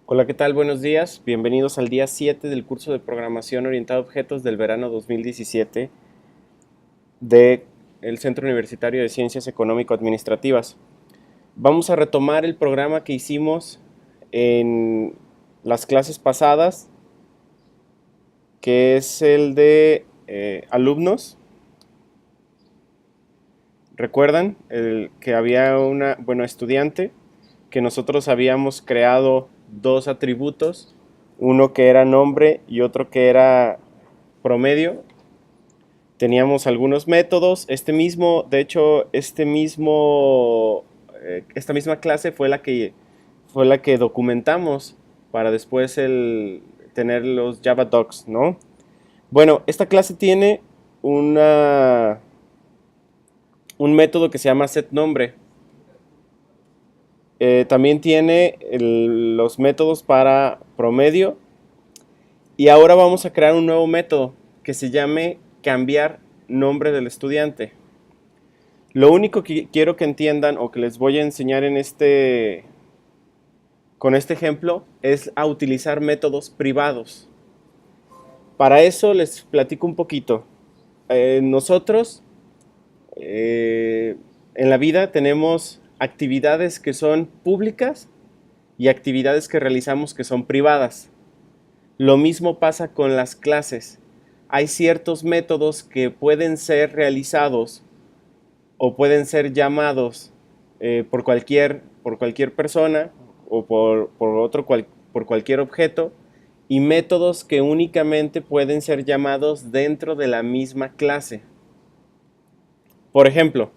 Hola, ¿qué tal? Buenos días. Bienvenidos al día 7 del curso de programación orientada a objetos del verano 2017 del Centro Universitario de Ciencias Económico-Administrativas. Vamos a retomar el programa que hicimos en las clases pasadas, que es el de alumnos. ¿Recuerdan que había estudiante, que nosotros habíamos creado dos atributos, uno que era nombre y otro que era promedio? Teníamos algunos métodos. Esta misma clase fue la que documentamos para después tener los Java Docs, ¿no? Bueno, esta clase tiene una, un método que se llama setNombre. También tiene los métodos para promedio. Y ahora vamos a crear un nuevo método que se llame cambiar nombre del estudiante. Lo único que quiero que entiendan o que les voy a enseñar con este ejemplo es a utilizar métodos privados. Para eso les platico un poquito. Nosotros en la vida tenemos actividades que son públicas y actividades que realizamos que son privadas. Lo mismo pasa con las clases. Hay ciertos métodos que pueden ser realizados o pueden ser llamados por cualquier persona o por cualquier objeto, y métodos que únicamente pueden ser llamados dentro de la misma clase. Por ejemplo,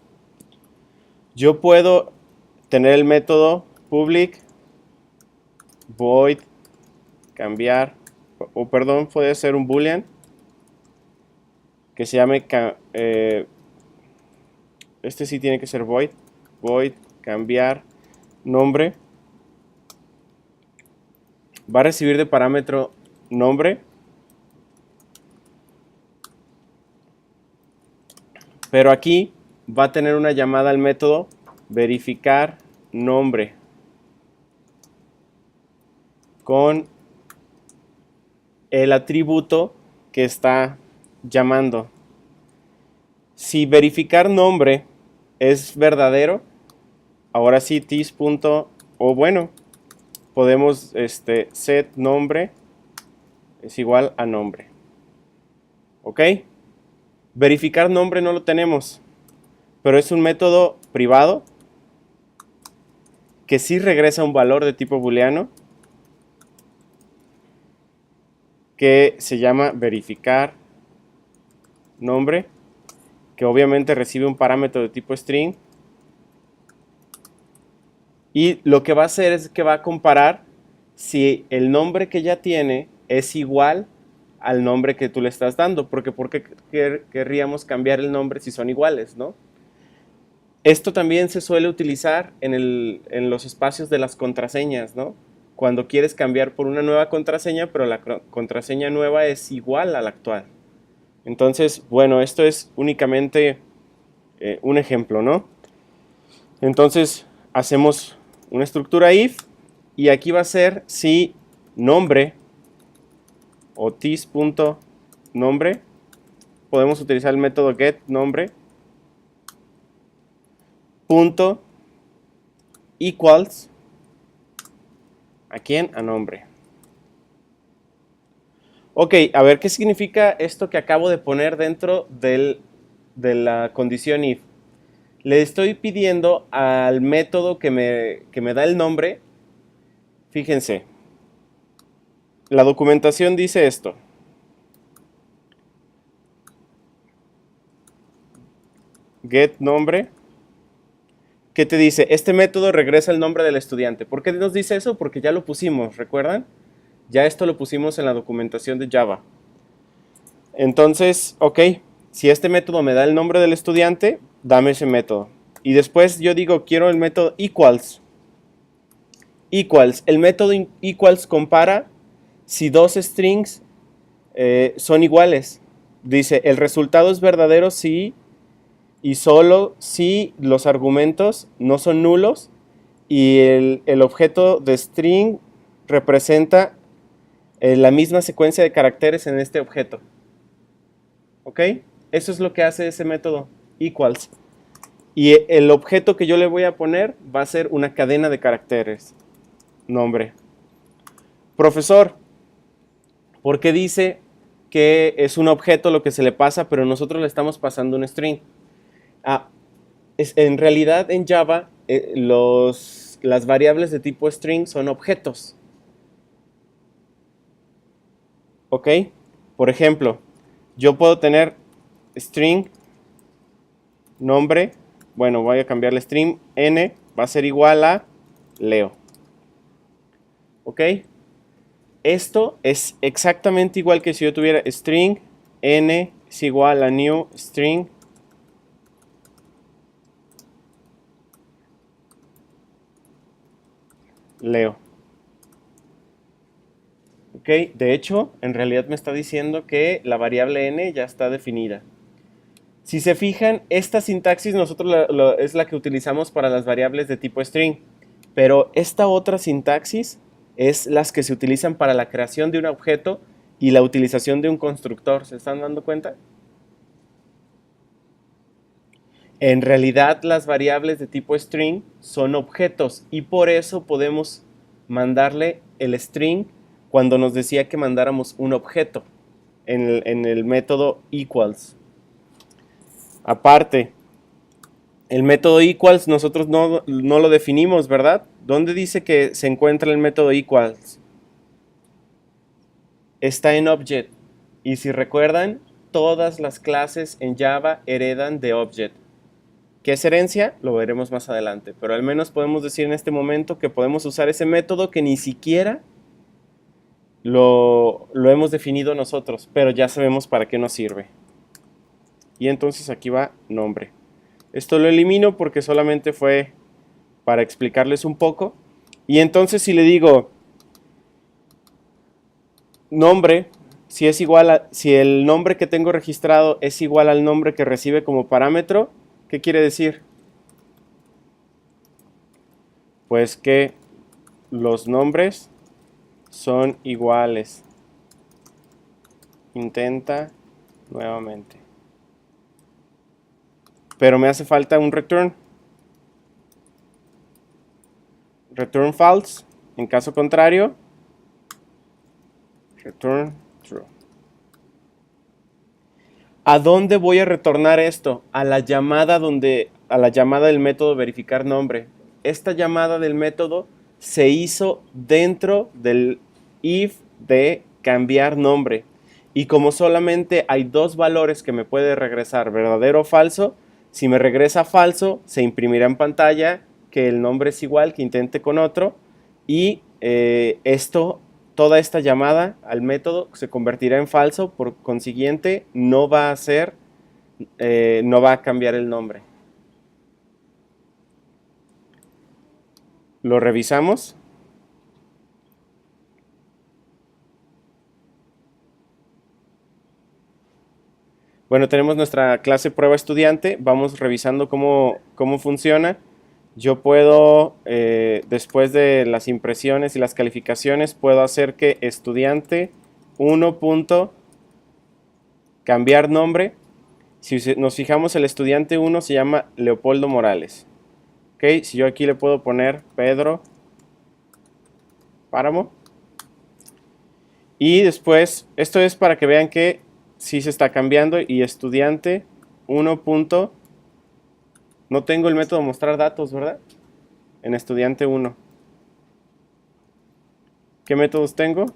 yo puedo tener el método public void cambiar, puede ser un boolean que se llame este sí tiene que ser void cambiar nombre. Va a recibir de parámetro nombre, pero aquí va a tener una llamada al método verificar nombre con el atributo que está llamando. Si verificar nombre es verdadero, ahora sí podemos set nombre es igual a nombre. ¿Ok? Verificar nombre no lo tenemos, pero es un método privado que sí regresa un valor de tipo booleano que se llama verificar nombre, que obviamente recibe un parámetro de tipo string, y lo que va a hacer es que va a comparar si el nombre que ya tiene es igual al nombre que tú le estás dando, porque ¿por qué querríamos cambiar el nombre si son iguales, no? Esto también se suele utilizar en los espacios de las contraseñas, ¿no? Cuando quieres cambiar por una nueva contraseña, pero la contraseña nueva es igual a la actual. Entonces, bueno, esto es únicamente un ejemplo, ¿no? Entonces, hacemos una estructura if, y aquí va a ser si nombre o tis.nombre. Podemos utilizar el método getNombre punto equals ¿a quién? A nombre. Ok, a ver qué significa esto que acabo de poner dentro de la condición if. Le estoy pidiendo al método que me da el nombre. Fíjense, la documentación dice esto: getNombre, que te dice, este método regresa el nombre del estudiante. ¿Por qué nos dice eso? Porque ya lo pusimos, ¿recuerdan? Ya esto lo pusimos en la documentación de Java. Entonces, ok, si este método me da el nombre del estudiante, dame ese método. Y después yo digo, quiero el método equals. Equals, el método equals compara si dos strings son iguales. Dice, el resultado es verdadero si y solo si los argumentos no son nulos y el objeto de string representa la misma secuencia de caracteres en este objeto. ¿Ok? Eso es lo que hace ese método equals. Y el objeto que yo le voy a poner va a ser una cadena de caracteres. Nombre. Profesor, ¿por qué dice que es un objeto lo que se le pasa, pero nosotros le estamos pasando un string? En realidad en Java las variables de tipo string son objetos. ¿Ok? Por ejemplo, yo puedo tener string nombre. Bueno, voy a cambiarle string n, va a ser igual a Leo. ¿Ok? Esto es exactamente igual que si yo tuviera string n es igual a new string Leo. ¿Ok? De hecho, en realidad me está diciendo que la variable n ya está definida. Si se fijan, esta sintaxis nosotros es la que utilizamos para las variables de tipo string, pero esta otra sintaxis es las que se utilizan para la creación de un objeto y la utilización de un constructor. ¿Se están dando cuenta? En realidad las variables de tipo string son objetos y por eso podemos mandarle el string cuando nos decía que mandáramos un objeto en el método equals. Aparte, el método equals nosotros no lo definimos, ¿verdad? ¿Dónde dice que se encuentra el método equals? Está en object. Y si recuerdan, todas las clases en Java heredan de object. ¿Qué es herencia? Lo veremos más adelante. Pero al menos podemos decir en este momento que podemos usar ese método que ni siquiera lo hemos definido nosotros, pero ya sabemos para qué nos sirve. Y entonces aquí va nombre. Esto lo elimino porque solamente fue para explicarles un poco. Y entonces si le digo nombre, si el nombre que tengo registrado es igual al nombre que recibe como parámetro, ¿qué quiere decir? Pues que los nombres son iguales. Intenta nuevamente. Pero me hace falta un return. Return false. En caso contrario, return true. ¿A dónde voy a retornar esto? A la llamada del método verificar nombre. Esta llamada del método se hizo dentro del if de cambiar nombre. Y como solamente hay dos valores que me puede regresar, verdadero o falso, si me regresa falso, se imprimirá en pantalla que el nombre es igual, que intente con otro. Y toda esta llamada al método se convertirá en falso, por consiguiente no va a cambiar el nombre. Lo revisamos. Bueno, tenemos nuestra clase prueba estudiante. Vamos revisando cómo funciona. Yo puedo, después de las impresiones y las calificaciones, puedo hacer que estudiante 1. Cambiar nombre. Si nos fijamos, el estudiante 1 se llama Leopoldo Morales. Ok, si yo aquí le puedo poner Pedro Páramo. Y después, esto es para que vean que sí se está cambiando. Y estudiante 1. No tengo el método mostrar datos, ¿verdad? En estudiante 1. ¿Qué métodos tengo?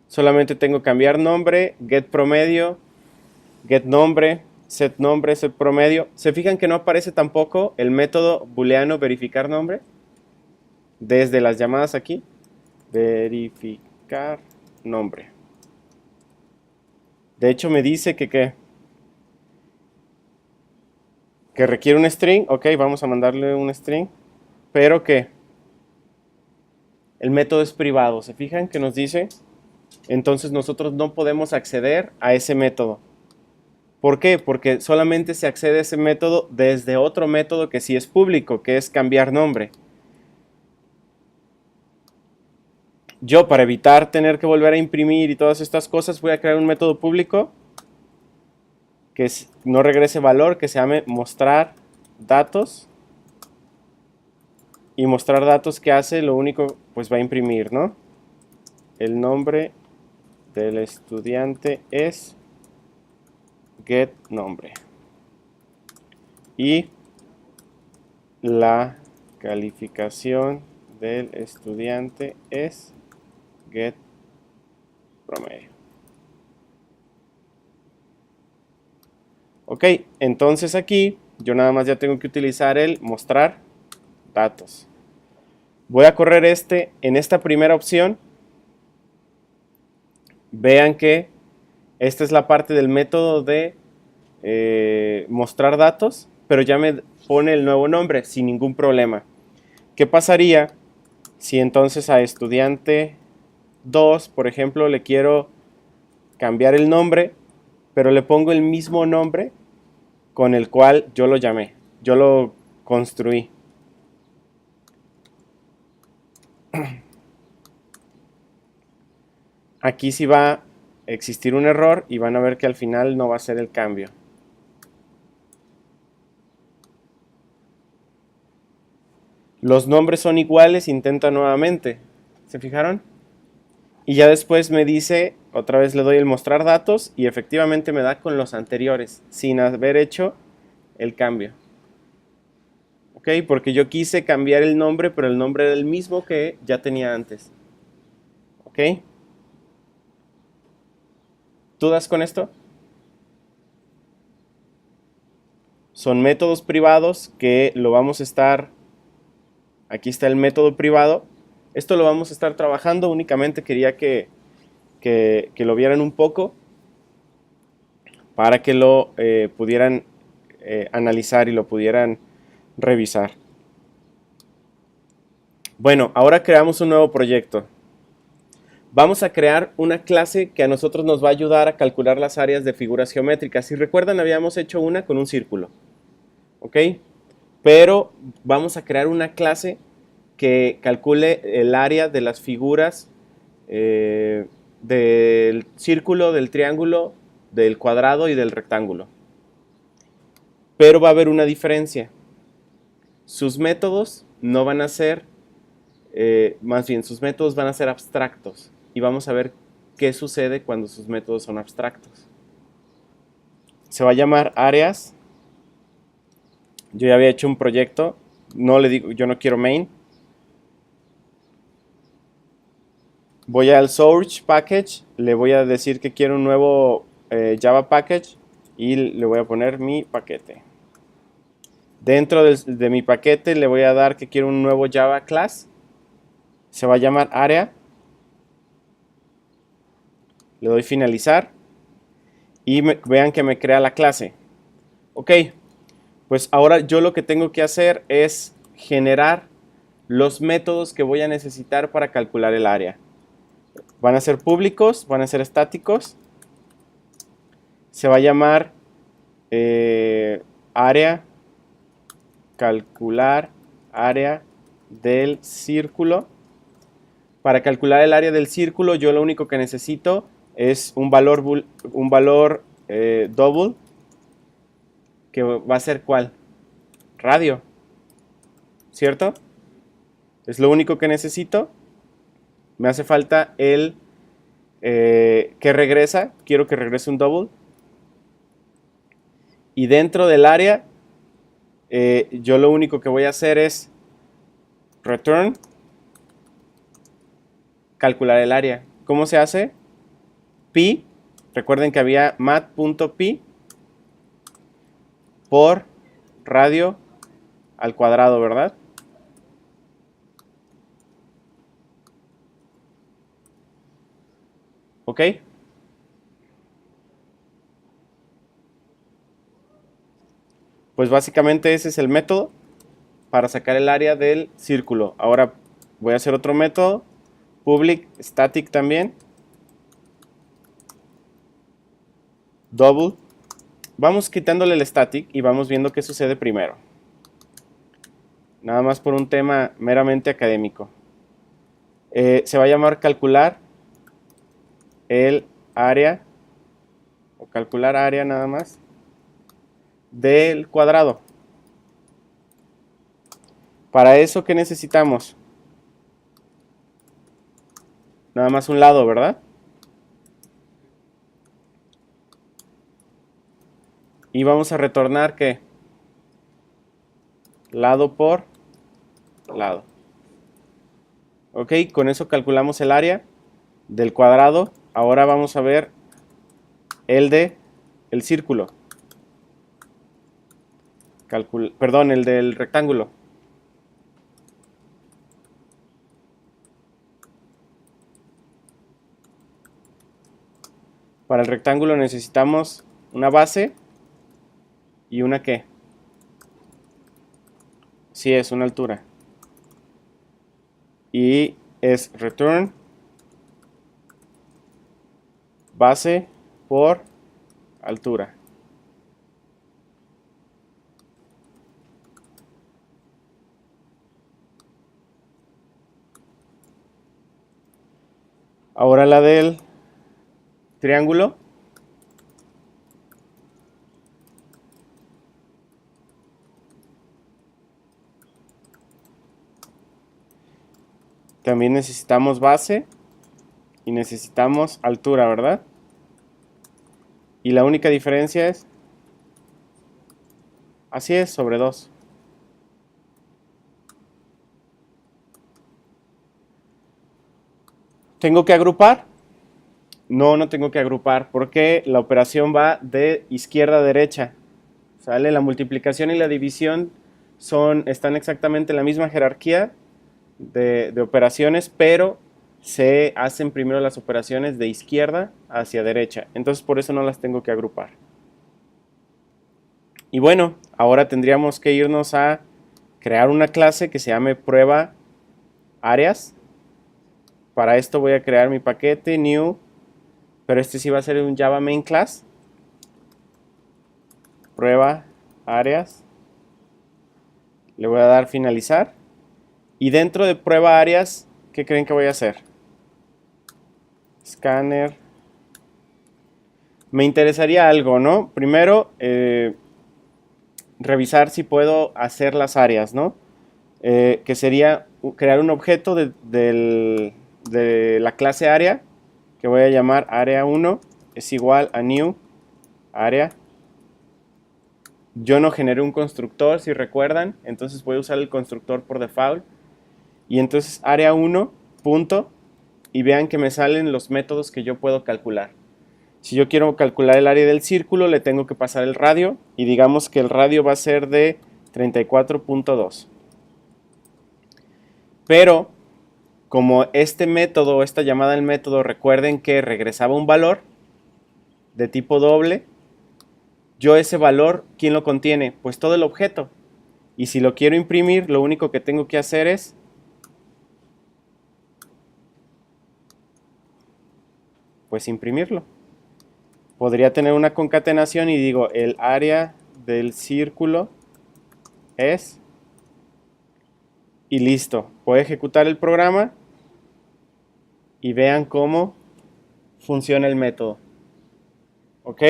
Solamente tengo cambiar nombre, get promedio, get nombre, set promedio. ¿Se fijan que no aparece tampoco el método booleano verificar nombre? Desde las llamadas aquí. Verificar nombre. De hecho me dice que requiere un string. Ok, vamos a mandarle un string. Pero que el método es privado. ¿Se fijan que nos dice? Entonces nosotros no podemos acceder a ese método. ¿Por qué? Porque solamente se accede a ese método desde otro método que sí es público, que es cambiar nombre. Yo, para evitar tener que volver a imprimir y todas estas cosas, voy a crear un método público que no regrese valor, que se llame mostrar datos. Y mostrar datos que hace, lo único, pues va a imprimir, ¿no? El nombre del estudiante es getNombre. Y la calificación del estudiante es getPromedio. Ok, entonces aquí yo nada más ya tengo que utilizar el mostrar datos. Voy a correr en esta primera opción. Vean que esta es la parte del método de mostrar datos, pero ya me pone el nuevo nombre sin ningún problema. ¿Qué pasaría si entonces a estudiante 2, por ejemplo, le quiero cambiar el nombre, pero le pongo el mismo nombre con el cual yo lo llamé, yo lo construí? Aquí sí va a existir un error y van a ver que al final no va a ser el cambio. Los nombres son iguales, intenta nuevamente. ¿Se fijaron? Y ya después me dice, otra vez le doy el mostrar datos y efectivamente me da con los anteriores, sin haber hecho el cambio. ¿Ok? Porque yo quise cambiar el nombre, pero el nombre era el mismo que ya tenía antes. ¿Ok? ¿Dudas con esto? Son métodos privados que lo vamos a estar... Aquí está el método privado. Esto lo vamos a estar trabajando. Únicamente quería que lo vieran un poco para que lo pudieran analizar y lo pudieran revisar. Bueno, ahora creamos un nuevo proyecto. Vamos a crear una clase que a nosotros nos va a ayudar a calcular las áreas de figuras geométricas. Si recuerdan, habíamos hecho una con un círculo. ¿Ok? Pero vamos a crear una clase que calcule el área de las figuras del círculo, del triángulo, del cuadrado y del rectángulo. Pero va a haber una diferencia. Sus métodos no van a ser, más bien sus métodos van a ser abstractos. Y vamos a ver qué sucede cuando sus métodos son abstractos. Se va a llamar áreas. Yo ya había hecho un proyecto. No le digo, yo no quiero main. Voy al source package. Le voy a decir que quiero un nuevo Java package. Y le voy a poner mi paquete. Dentro de mi paquete le voy a dar que quiero un nuevo Java class. Se va a llamar área. Le doy finalizar. Y vean que me crea la clase. Ok. Pues ahora yo lo que tengo que hacer es generar los métodos que voy a necesitar para calcular el área. Van a ser públicos, van a ser estáticos. Se va a llamar área, calcular área del círculo. Para calcular el área del círculo yo lo único que necesito es un valor double, que va a ser ¿cuál? Radio, ¿cierto? Es lo único que necesito. Me hace falta el que regresa. Quiero que regrese un double. Y dentro del área, yo lo único que voy a hacer es return, calcular el área. ¿Cómo se hace? Pi, recuerden que había mat.pi por radio al cuadrado, ¿verdad? ¿Ok? Pues básicamente ese es el método para sacar el área del círculo. Ahora voy a hacer otro método, public static también, double. Vamos quitándole el static y vamos viendo qué sucede primero. Nada más por un tema meramente académico. Se va a llamar calcular el área, o calcular área nada más, del cuadrado. Para eso, ¿qué necesitamos? Nada más un lado, ¿verdad? Y vamos a retornar, ¿qué? Lado por lado. Ok, con eso calculamos el área del cuadrado. Ahora vamos a ver el de el círculo. Perdón, el del rectángulo. Para el rectángulo necesitamos una base y una ¿qué? Sí, es una altura. Y es return base por altura. Ahora la del triángulo. También necesitamos base y necesitamos altura, ¿verdad? Y la única diferencia es, así es, sobre 2. ¿Tengo que agrupar? No, no tengo que agrupar porque la operación va de izquierda a derecha. ¿Sale? La multiplicación y la división están exactamente en la misma jerarquía de operaciones, pero se hacen primero las operaciones de izquierda hacia derecha. Entonces por eso no las tengo que agrupar. Y bueno, ahora tendríamos que irnos a crear una clase que se llame prueba áreas. Para esto voy a crear mi paquete new, pero este sí va a ser un Java main class. Prueba áreas. Le voy a dar finalizar. Y dentro de prueba áreas, ¿qué creen que voy a hacer? Scanner. Me interesaría algo, ¿no? Primero, revisar si puedo hacer las áreas, ¿no? Que sería crear un objeto de la clase área, que voy a llamar área1, es igual a new área. Yo no generé un constructor, si recuerdan, entonces voy a usar el constructor por default. Y entonces área1, punto, y vean que me salen los métodos que yo puedo calcular. Si yo quiero calcular el área del círculo, le tengo que pasar el radio, y digamos que el radio va a ser de 34.2. Pero, como este método, esta llamada del método, recuerden que regresaba un valor de tipo doble, yo ese valor, ¿quién lo contiene? Pues todo el objeto. Y si lo quiero imprimir, lo único que tengo que hacer es pues imprimirlo. Podría tener una concatenación y digo, el área del círculo es, y listo. Voy a ejecutar el programa y vean cómo funciona el método. ¿Ok?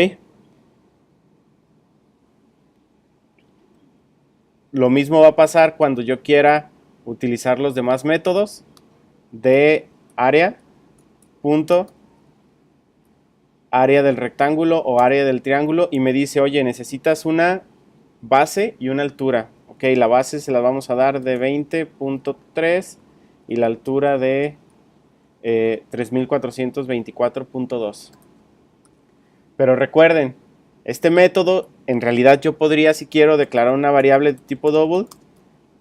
Lo mismo va a pasar cuando yo quiera utilizar los demás métodos de área, punto, área del rectángulo o área del triángulo y me dice, oye, necesitas una base y una altura. Ok, la base se la vamos a dar de 20.3 y la altura de 3424.2. Pero recuerden, este método, en realidad yo podría, si quiero, declarar una variable de tipo double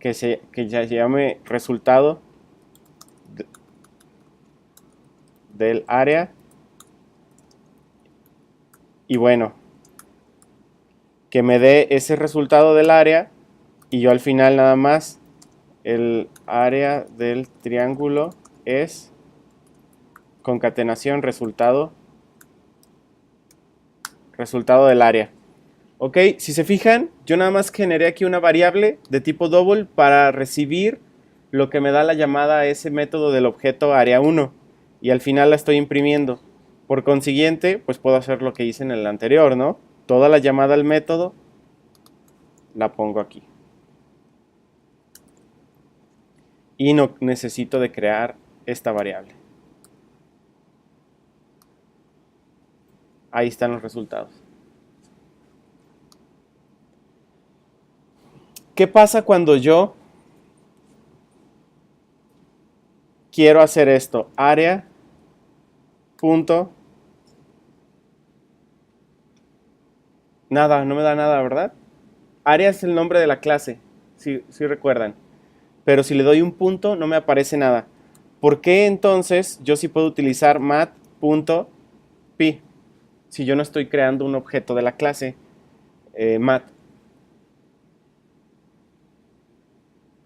que ya llame resultado del área. Y bueno, que me dé ese resultado del área y yo al final nada más el área del triángulo es concatenación resultado del área. Ok, si se fijan, yo nada más generé aquí una variable de tipo double para recibir lo que me da la llamada a ese método del objeto área1 y al final la estoy imprimiendo. Por consiguiente, pues puedo hacer lo que hice en el anterior, ¿no? Toda la llamada al método la pongo aquí. Y no necesito de crear esta variable. Ahí están los resultados. ¿Qué pasa cuando yo quiero hacer esto? Área, punto. Nada, no me da nada, ¿verdad? Área es el nombre de la clase, si recuerdan. Pero si le doy un punto, no me aparece nada. ¿Por qué entonces yo sí puedo utilizar mat.py si yo no estoy creando un objeto de la clase mat?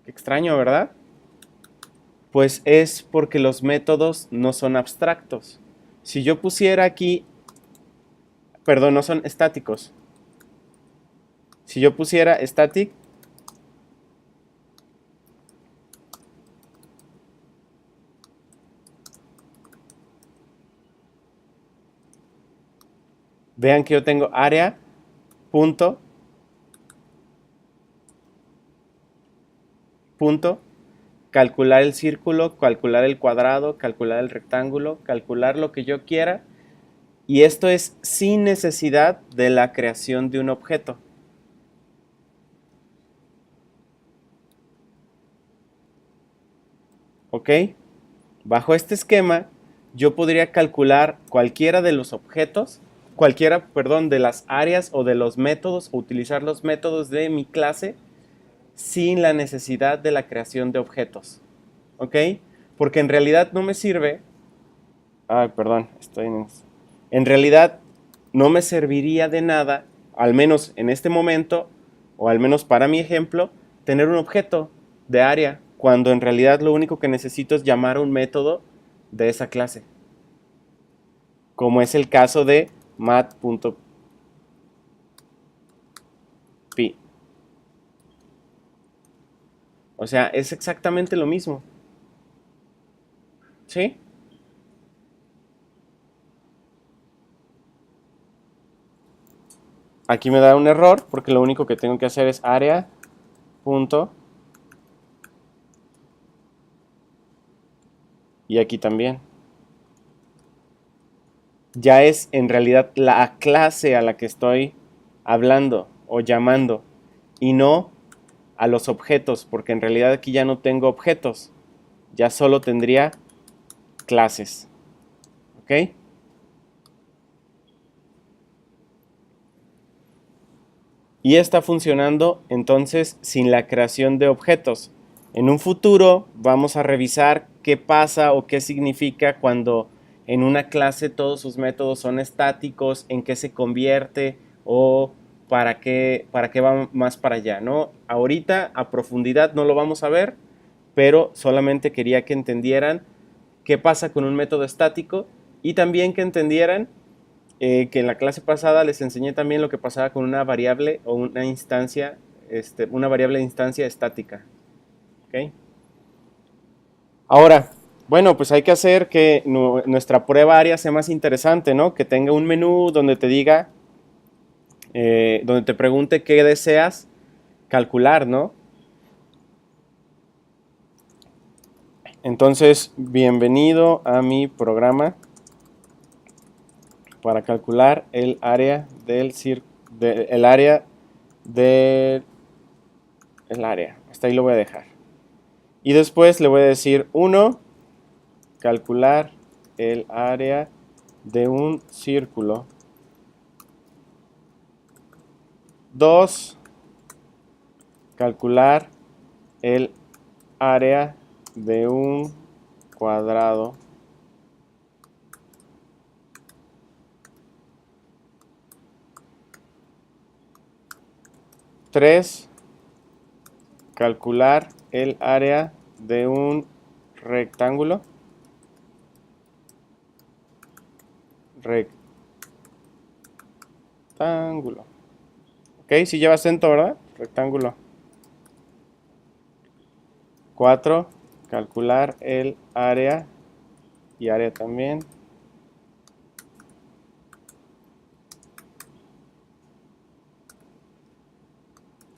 Qué extraño, ¿verdad? Pues es porque los métodos no son abstractos. Si yo pusiera aquí, perdón, no son estáticos. Si yo pusiera static, vean que yo tengo área, punto, punto, calcular el círculo, calcular el cuadrado, calcular el rectángulo, calcular lo que yo quiera. Y esto es sin necesidad de la creación de un objeto. ¿Ok? Bajo este esquema, yo podría calcular cualquiera de los objetos, cualquiera, perdón, de las áreas o de los métodos, o utilizar los métodos de mi clase sin la necesidad de la creación de objetos. ¿Ok? Porque en realidad no me sirve. Ay, perdón, en realidad no me serviría de nada, al menos en este momento, o al menos para mi ejemplo, tener un objeto de área, cuando en realidad lo único que necesito es llamar a un método de esa clase, como es el caso de mat.py. O sea, es exactamente lo mismo. ¿Sí? Aquí me da un error porque lo único que tengo que hacer es área punto y aquí también. Ya es en realidad la clase a la que estoy hablando o llamando y no a los objetos, porque en realidad aquí ya no tengo objetos, ya solo tendría clases. ¿Ok? Y está funcionando entonces sin la creación de objetos. En un futuro vamos a revisar qué pasa o qué significa cuando en una clase todos sus métodos son estáticos, en qué se convierte o para qué va más para allá, ¿no? Ahorita a profundidad no lo vamos a ver, pero solamente quería que entendieran qué pasa con un método estático y también que entendieran que en la clase pasada les enseñé también lo que pasaba con una variable o una instancia, una variable de instancia estática. ¿Okay? Ahora, bueno, pues hay que hacer que nuestra prueba área sea más interesante, ¿no? Que tenga un menú donde te diga, donde te pregunte qué deseas calcular, ¿no? Entonces, bienvenido a mi programa para calcular el área del el área del área. Hasta ahí lo voy a dejar. Y después le voy a decir 1, calcular el área de un círculo. 2, calcular el área de un cuadrado. 3, calcular el área de un rectángulo. Rectángulo. Ok, si lleva acento, ¿verdad? Rectángulo. 4, calcular el área y área también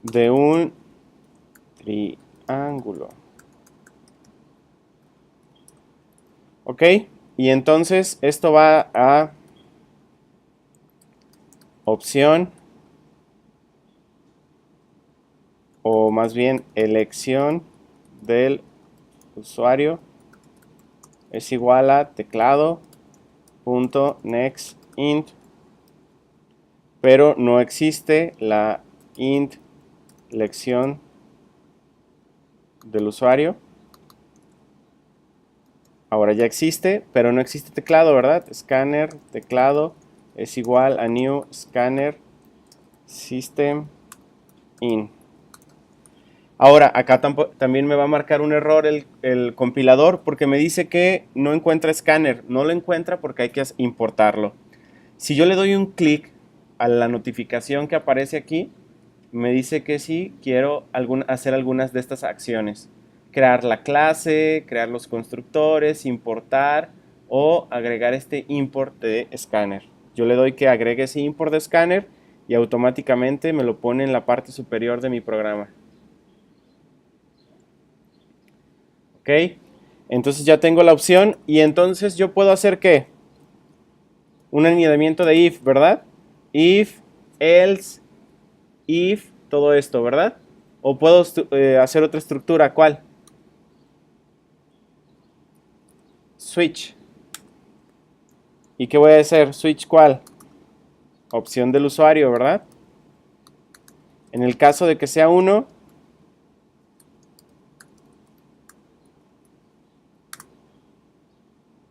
de un triángulo. Ok, y entonces esto va a opción, o más bien elección del usuario es igual a teclado.nextInt, pero no existe la int lección del usuario. Ahora ya existe, pero no existe teclado, ¿verdad? Scanner, teclado es igual a new scanner system in. Ahora, acá también me va a marcar un error el compilador porque me dice que no encuentra scanner. No lo encuentra porque hay que importarlo. Si yo le doy un clic a la notificación que aparece aquí, me dice que sí quiero hacer algunas de estas acciones. Crear la clase, crear los constructores, importar o agregar este import de scanner. Yo le doy que agregue ese import de scanner y automáticamente me lo pone en la parte superior de mi programa. ¿Ok? Entonces ya tengo la opción y entonces yo puedo hacer ¿qué? Un añadimiento de if, ¿verdad? If, else, if, todo esto, ¿verdad? O puedo hacer otra estructura, ¿cuál? Switch. ¿Y qué voy a hacer? ¿Switch cuál? Opción del usuario, ¿verdad? En el caso de que sea 1,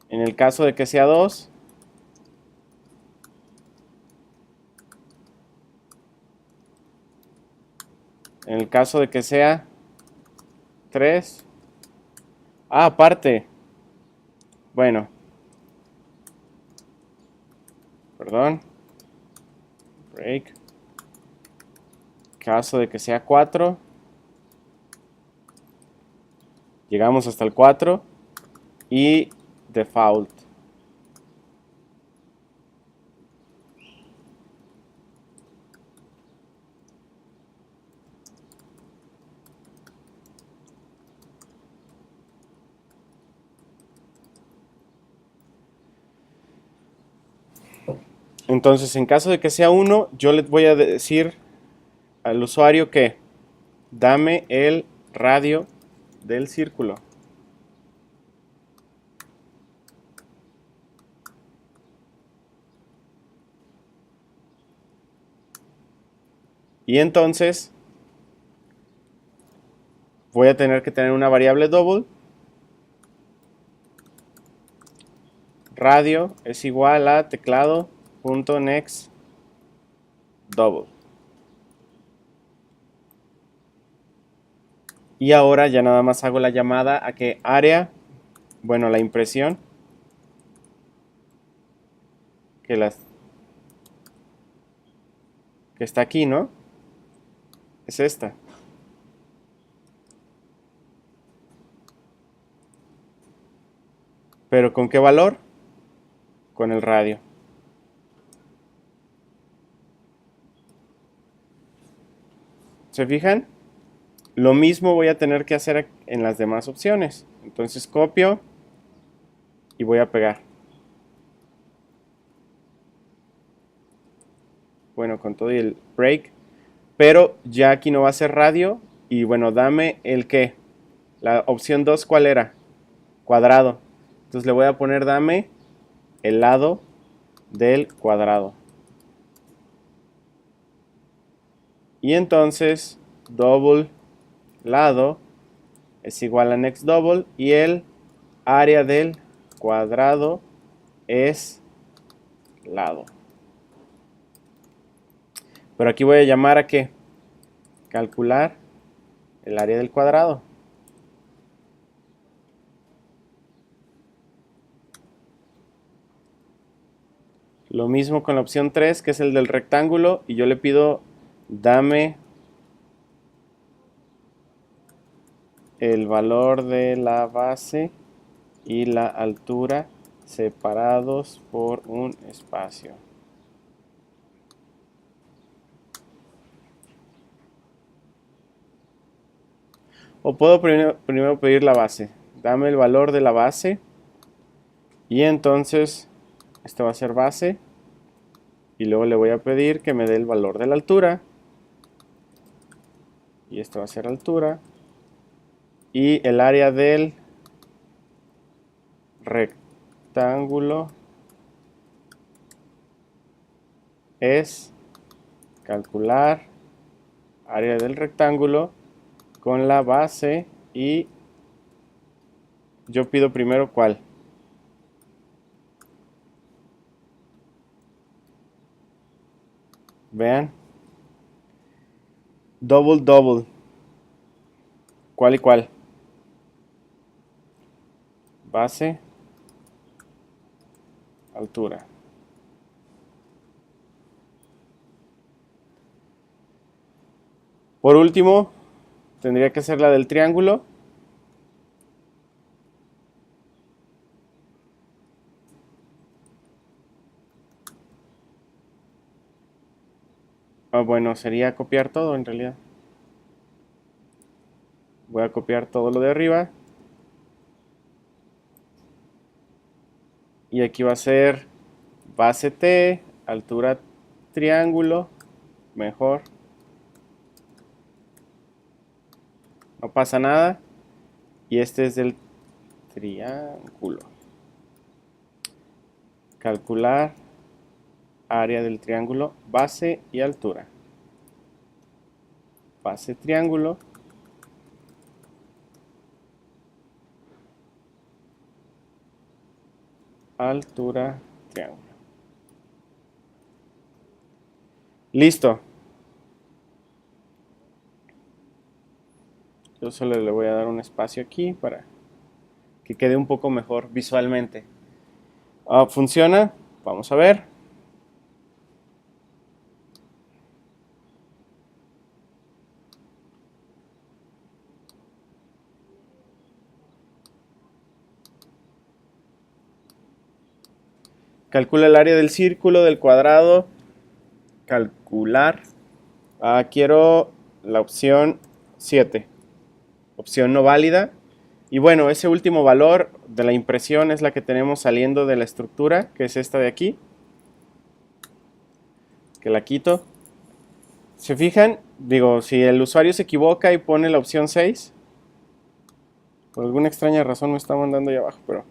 en el caso de que sea 2, en el caso de que sea 3. Ah, aparte. Bueno. Perdón. Break. Caso de que sea 4. Llegamos hasta el 4. Y default. Entonces, en caso de que sea 1, yo les voy a decir al usuario que dame el radio del círculo. Y entonces voy a tener que tener una variable double. Radio es igual a teclado.next double. Y ahora ya nada más hago la llamada a que área, bueno, la impresión, que está aquí, ¿no? Es esta. ¿Pero con qué valor? Con el radio. ¿Se fijan? Lo mismo voy a tener que hacer en las demás opciones. Entonces copio y voy a pegar. Bueno, con todo y el break. Pero ya aquí no va a ser radio. Y bueno, dame el qué. La opción 2, ¿cuál era? Cuadrado. Entonces le voy a poner dame el lado del cuadrado. Y entonces double lado es igual a next double y el área del cuadrado es lado. Pero aquí voy a llamar a qué? Calcular el área del cuadrado. Lo mismo con la opción 3, que es el del rectángulo, y yo le pido dame el valor de la base y la altura separados por un espacio. O puedo primero pedir la base. Dame el valor de la base. Y entonces, esto va a ser base. Y luego le voy a pedir que me dé el valor de la altura. Y esto va a ser altura. Y el área del rectángulo es calcular área del rectángulo con la base y yo pido primero cuál. Vean. Double, double. ¿Cuál y cuál? Base, altura. Por último, tendría que ser la del triángulo. Bueno, sería copiar todo en realidad. Voy a copiar todo lo de arriba. Y aquí va a ser base T, altura triángulo, mejor. No pasa nada. Y este es del triángulo. Calcular área del triángulo, base y altura. Base triángulo. Altura triángulo. Listo. Yo solo le voy a dar un espacio aquí para que quede un poco mejor visualmente. ¿Funciona? Vamos a ver. Calcula el área del círculo, del cuadrado. Calcular. Quiero la opción 7. Opción no válida. Y bueno, ese último valor de la impresión es la que tenemos saliendo de la estructura, que es esta de aquí. Que la quito. ¿Se fijan? Digo, si el usuario se equivoca y pone la opción 6, por alguna extraña razón me está mandando ahí abajo, pero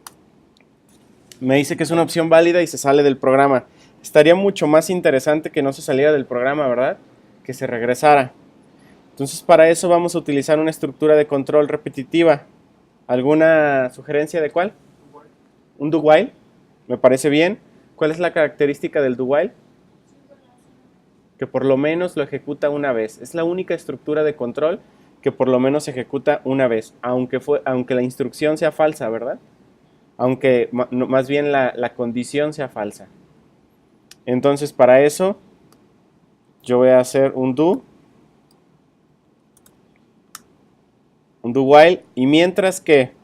me dice que es una opción válida y se sale del programa. Estaría mucho más interesante que no se saliera del programa, ¿verdad? Que se regresara. Entonces para eso vamos a utilizar una estructura de control repetitiva. ¿Alguna sugerencia de cuál? ¿Un do while? Me parece bien. ¿Cuál es la característica del do while? Que por lo menos lo ejecuta una vez. Es la única estructura de control que por lo menos se ejecuta una vez, aunque la instrucción sea falsa, ¿verdad? Aunque más bien la condición sea falsa. Entonces para eso yo voy a hacer un do while, y mientras que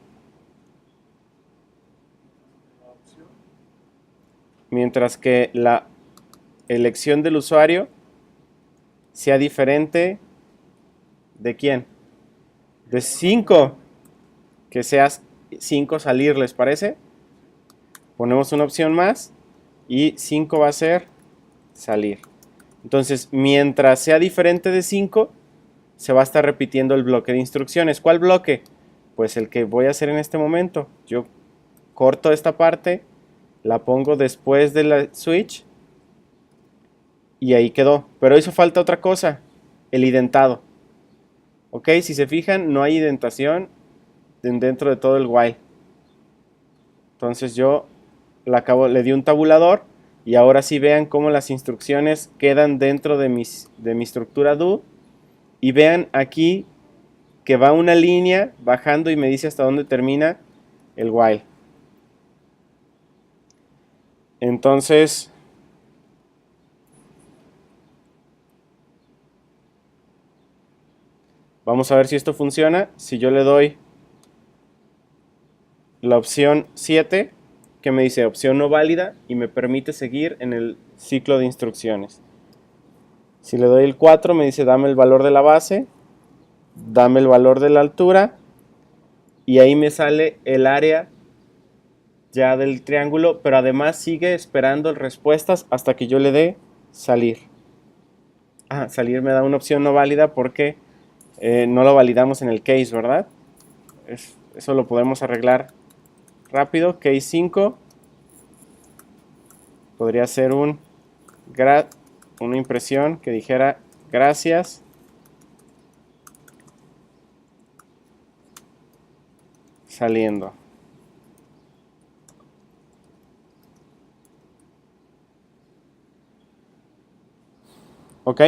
la elección del usuario sea diferente de quién, de 5, que sea 5 salir, ¿les parece? Ponemos una opción más y 5 va a ser salir. Entonces, mientras sea diferente de 5, se va a estar repitiendo el bloque de instrucciones. ¿Cuál bloque? Pues el que voy a hacer en este momento. Yo corto esta parte, la pongo después de la switch y ahí quedó. Pero hizo falta otra cosa, el identado. Ok, si se fijan, no hay identación dentro de todo el while. Entonces yo le di un tabulador y ahora sí vean cómo las instrucciones quedan dentro de mi estructura do. Y vean aquí que va una línea bajando y me dice hasta dónde termina el while. Entonces, Vamos a ver si esto funciona. Si yo le doy la opción 7, que me dice opción no válida y me permite seguir en el ciclo de instrucciones. Si le doy el 4 me dice dame el valor de la base, dame el valor de la altura y ahí me sale el área ya del triángulo, pero además sigue esperando respuestas hasta que yo le dé salir. Salir me da una opción no válida porque no lo validamos en el case, ¿verdad? Eso lo podemos arreglar rápido. Case 5 podría ser una impresión que dijera gracias. Saliendo. ¿Ok?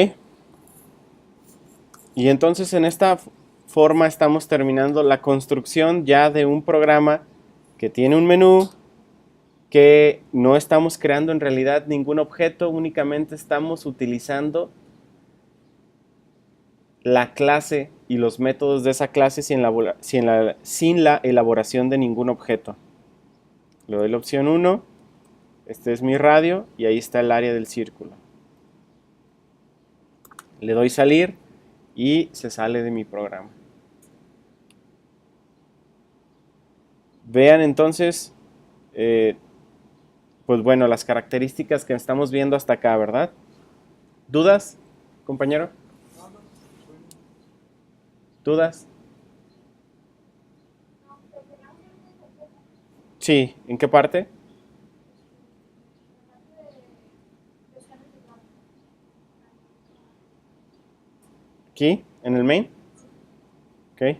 Y entonces en esta forma estamos terminando la construcción ya de un programa que tiene un menú, que no estamos creando en realidad ningún objeto, únicamente estamos utilizando la clase y los métodos de esa clase sin la elaboración de ningún objeto. Le doy la opción 1, este es mi radio y ahí está el área del círculo. Le doy salir y se sale de mi programa. Vean entonces, pues bueno, las características que estamos viendo hasta acá, ¿verdad? ¿Dudas, compañero? ¿Dudas? Sí, ¿en qué parte? Aquí, en el main. Ok.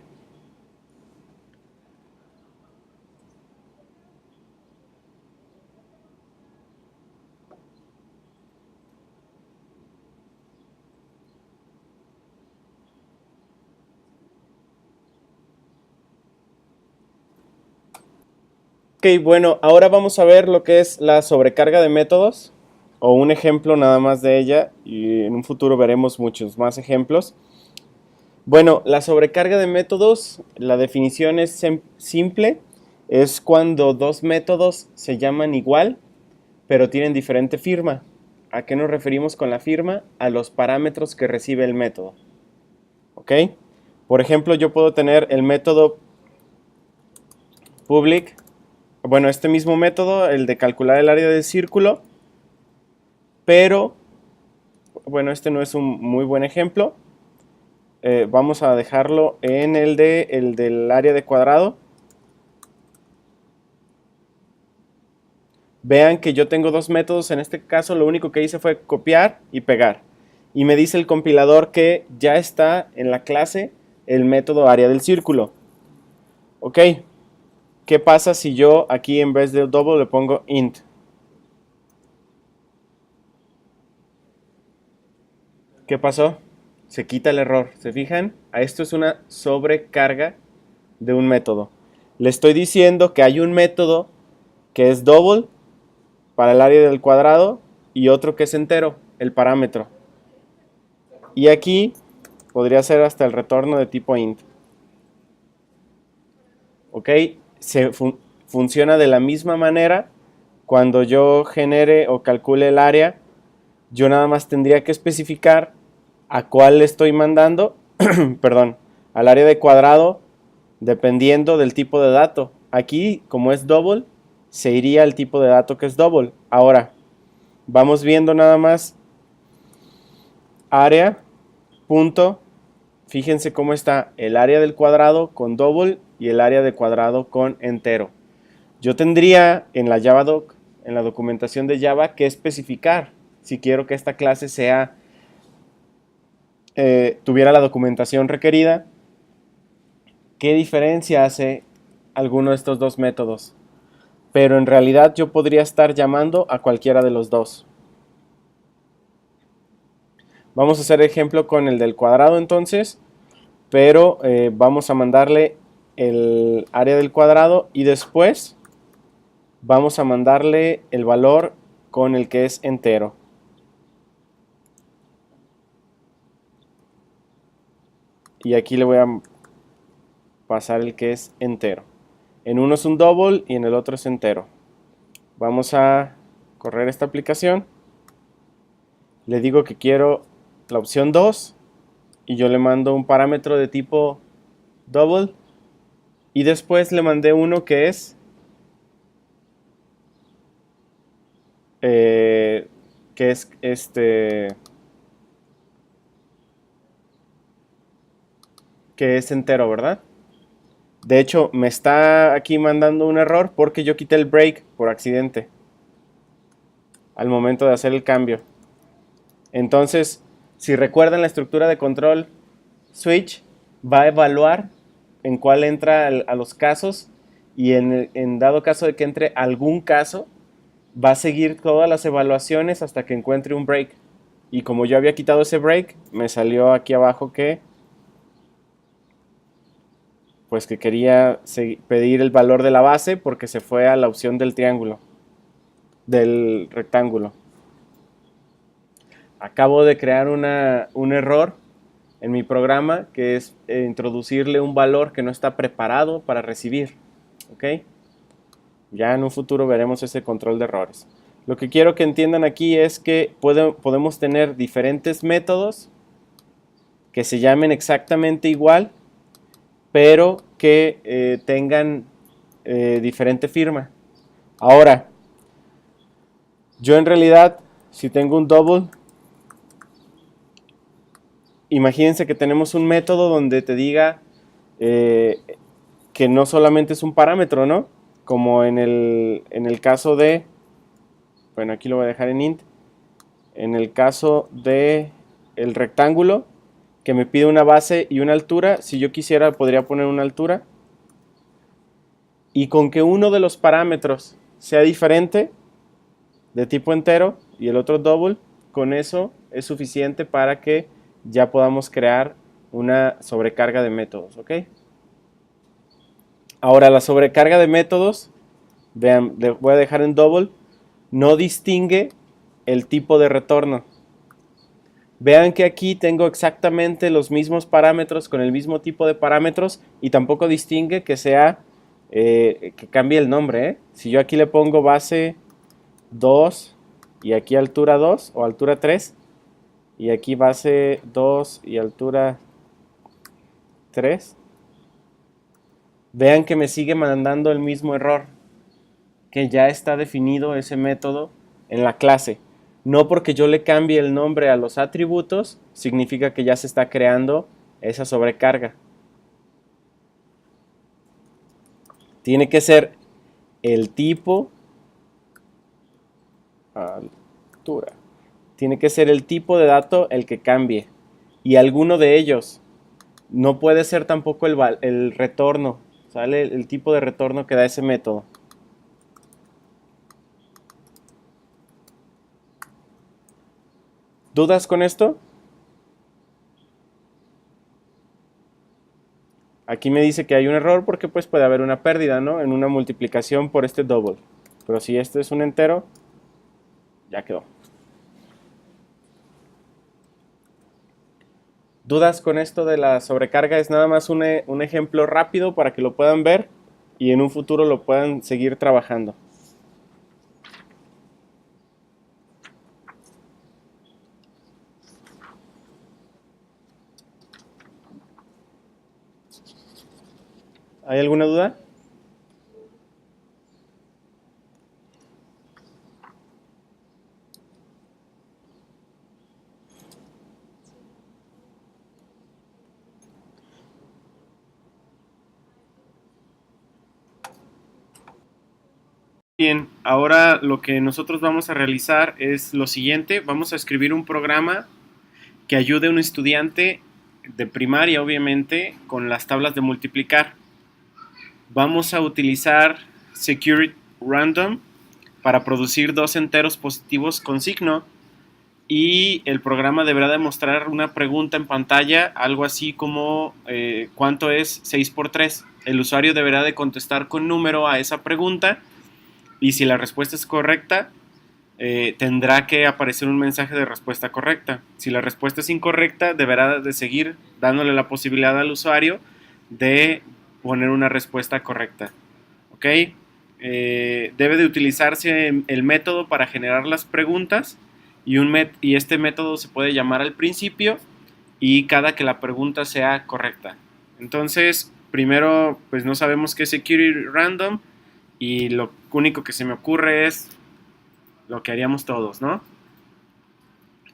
Ok, bueno, ahora vamos a ver lo que es la sobrecarga de métodos, o un ejemplo nada más de ella, y en un futuro veremos muchos más ejemplos. Bueno, la sobrecarga de métodos, la definición es simple, es cuando dos métodos se llaman igual, pero tienen diferente firma. ¿A qué nos referimos con la firma? A los parámetros que recibe el método. ¿Ok? Por ejemplo, yo puedo tener el método public, bueno, este mismo método, el de calcular el área del círculo, pero, bueno, este no es un muy buen ejemplo. Vamos a dejarlo en el del área de cuadrado. Vean que yo tengo dos métodos, en este caso lo único que hice fue copiar y pegar. Y me dice el compilador que ya está en la clase el método área del círculo. Ok, ¿qué pasa si yo aquí en vez de double le pongo int? ¿Qué pasó? Se quita el error, ¿se fijan? Esto es una sobrecarga de un método. Le estoy diciendo que hay un método que es double para el área del cuadrado y otro que es entero, el parámetro. Y aquí podría ser hasta el retorno de tipo int. ¿Ok? Funciona de la misma manera. Cuando yo genere o calcule el área, yo nada más tendría que especificar a cuál le estoy mandando, perdón, al área de cuadrado, dependiendo del tipo de dato. Aquí, como es double, se iría al tipo de dato que es double. Ahora, vamos viendo nada más área, punto. Fíjense cómo está el área del cuadrado con double y el área de cuadrado con entero. Yo tendría en la Javadoc, en la documentación de Java, que especificar si quiero que esta clase tuviera la documentación requerida. ¿Qué diferencia hace alguno de estos dos métodos? Pero en realidad yo podría estar llamando a cualquiera de los dos. Vamos a hacer ejemplo con el del cuadrado entonces, pero vamos a mandarle el área del cuadrado y después vamos a mandarle el valor con el que es entero. y aquí le voy a pasar el que es entero. En uno es un double y en el otro es entero. Vamos a correr esta aplicación. Le digo que quiero la opción 2 y yo le mando un parámetro de tipo double y después le mandé uno que es eh, que es entero, ¿verdad? De hecho, me está aquí mandando un error porque yo quité el break por accidente al momento de hacer el cambio. Entonces, si recuerdan la estructura de control switch, va a evaluar en cuál entra a los casos y en dado caso de que entre algún caso, va a seguir todas las evaluaciones hasta que encuentre un break. Y como yo había quitado ese break, me salió aquí abajo que pues que quería pedir el valor de la base porque se fue a la opción del triángulo, del rectángulo. Acabo de crear un error en mi programa que es introducirle un valor que no está preparado para recibir. ¿Ok? Ya en un futuro veremos ese control de errores. Lo que quiero que entiendan aquí es que podemos tener diferentes métodos que se llamen exactamente igual, pero que tengan diferente firma. Ahora, yo en realidad, si tengo un double, imagínense que tenemos un método donde te diga que no solamente es un parámetro, ¿no? Como en el caso de, bueno, aquí lo voy a dejar en int, en el caso de el rectángulo, que me pide una base y una altura, si yo quisiera podría poner una altura, y con que uno de los parámetros sea diferente, de tipo entero, y el otro double, con eso es suficiente para que ya podamos crear una sobrecarga de métodos, ¿ok? Ahora, la sobrecarga de métodos, vean, voy a dejar en double, no distingue el tipo de retorno. Vean que aquí tengo exactamente los mismos parámetros con el mismo tipo de parámetros y tampoco distingue que sea, que cambie el nombre, ¿eh? Si yo aquí le pongo base 2 y aquí altura 2 o altura 3 y aquí base 2 y altura 3, vean que me sigue mandando el mismo error, que ya está definido ese método en la clase. No porque yo le cambie el nombre a los atributos, significa que ya se está creando esa sobrecarga. Tiene que ser el tipo, altura. Tiene que ser el tipo de dato el que cambie. Y alguno de ellos. No puede ser tampoco el retorno. ¿Sale? El tipo de retorno que da ese método. ¿Dudas con esto? Aquí me dice que hay un error porque pues puede haber una pérdida, ¿no? En una multiplicación por este double. Pero si este es un entero, ya quedó. ¿Dudas con esto de la sobrecarga? Es nada más un ejemplo rápido para que lo puedan ver y en un futuro lo puedan seguir trabajando. ¿Hay alguna duda? Bien, ahora lo que nosotros vamos a realizar es lo siguiente. Vamos a escribir un programa que ayude a un estudiante de primaria, obviamente, con las tablas de multiplicar. Vamos a utilizar Security Random para producir dos enteros positivos con signo y el programa deberá demostrar una pregunta en pantalla, algo así como ¿cuánto es 6 por 3? El usuario deberá de contestar con número a esa pregunta y si la respuesta es correcta, tendrá que aparecer un mensaje de respuesta correcta. Si la respuesta es incorrecta, deberá de seguir dándole la posibilidad al usuario de poner una respuesta correcta. ¿Ok? Debe de utilizarse el método para generar las preguntas y este método se puede llamar al principio y cada que la pregunta sea correcta. Entonces, primero, pues no sabemos qué es security random y lo único que se me ocurre es lo que haríamos todos, ¿no?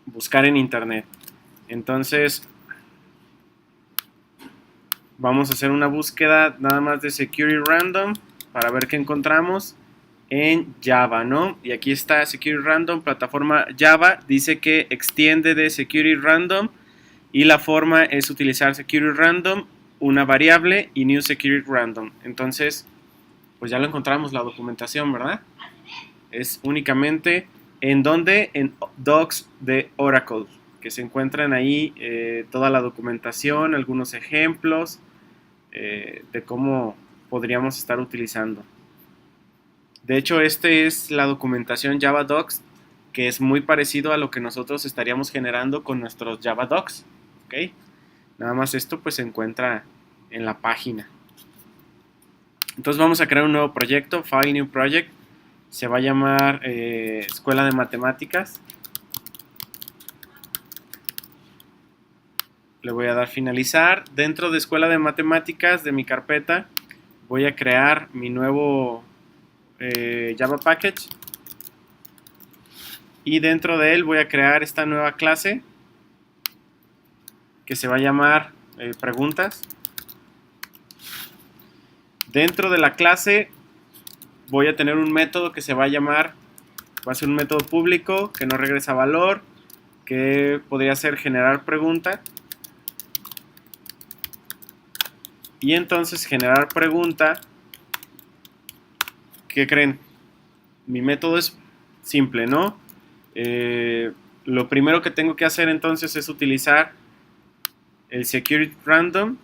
Buscar en internet. Entonces, vamos a hacer una búsqueda nada más de security random para ver qué encontramos en Java, ¿no? Y aquí está security random, plataforma Java, dice que extiende de security random y la forma es utilizar security random, una variable y new security random. Entonces, pues ya lo encontramos la documentación, ¿verdad? Es únicamente en donde en docs de Oracle, que se encuentran ahí toda la documentación, algunos ejemplos de cómo podríamos estar utilizando. De hecho, es la documentación Java Docs, que es muy parecido a lo que nosotros estaríamos generando con nuestros Java Docs. ¿Ok? Nada más esto pues se encuentra en la página. Entonces vamos a crear un nuevo proyecto, File New Project. Se va a llamar Escuela de Matemáticas. Le voy a dar finalizar. Dentro de Escuela de Matemáticas de mi carpeta voy a crear mi nuevo Java Package. Y dentro de él voy a crear esta nueva clase que se va a llamar preguntas. Dentro de la clase voy a tener un método que se va a llamar, va a ser un método público que no regresa valor, que podría ser generar pregunta. Y entonces generar pregunta, ¿qué creen? Mi método es simple, ¿no? Lo primero que tengo que hacer entonces es utilizar el security random,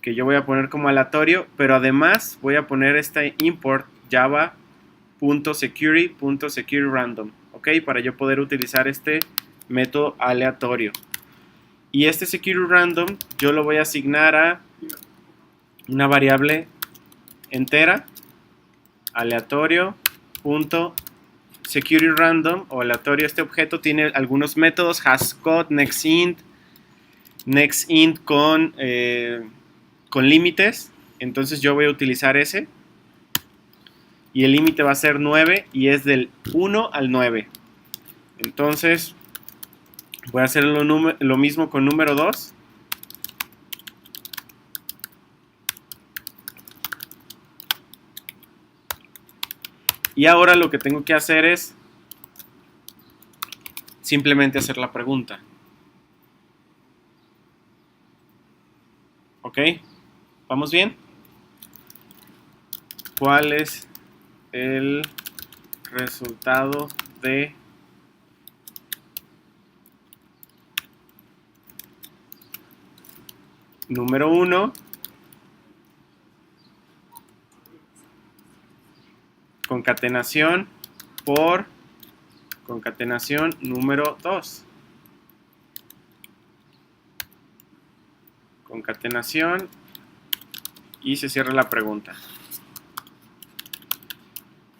que yo voy a poner como aleatorio, pero además voy a poner este import java.security.securityRandom, ¿ok? Para yo poder utilizar este método aleatorio. Y este securityRandom yo lo voy a asignar a una variable entera, aleatorio.securityRandom o aleatorio. Este objeto tiene algunos métodos, hasCode, nextInt con límites. Entonces yo voy a utilizar ese y el límite va a ser 9 y es del 1 al 9. Entonces voy a hacer lo mismo con número 2. Y ahora lo que tengo que hacer es simplemente hacer la pregunta. ¿Ok? ¿Vamos bien? ¿Cuál es el resultado de número 1 concatenación por concatenación número 2? Concatenación y se cierra la pregunta.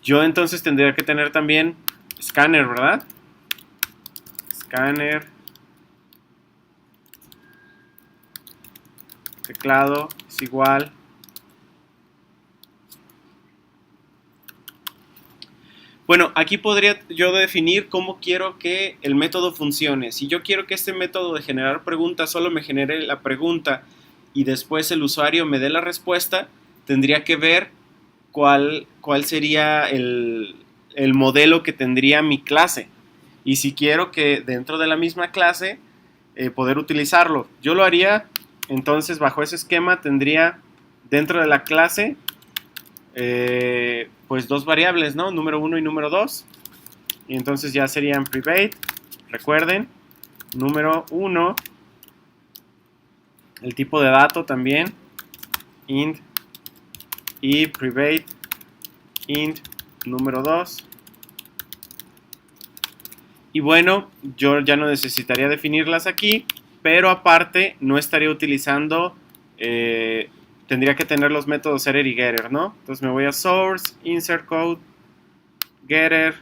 Yo entonces tendría que tener también scanner, ¿verdad? Scanner, teclado es igual. Bueno, aquí podría yo definir cómo quiero que el método funcione. Si yo quiero que este método de generar preguntas solo me genere la pregunta y después el usuario me dé la respuesta, tendría que ver cuál sería el modelo que tendría mi clase. Y si quiero que dentro de la misma clase poder utilizarlo, yo lo haría. Entonces bajo ese esquema tendría dentro de la clase pues dos variables, ¿no? Número 1 y número 2. Y entonces ya serían private. Recuerden, número 1, el tipo de dato también, int, y private int número 2. Y bueno, yo ya no necesitaría definirlas aquí, pero aparte no estaría utilizando, tendría que tener los métodos setter y getter, ¿no? Entonces me voy a source, insert code, getter,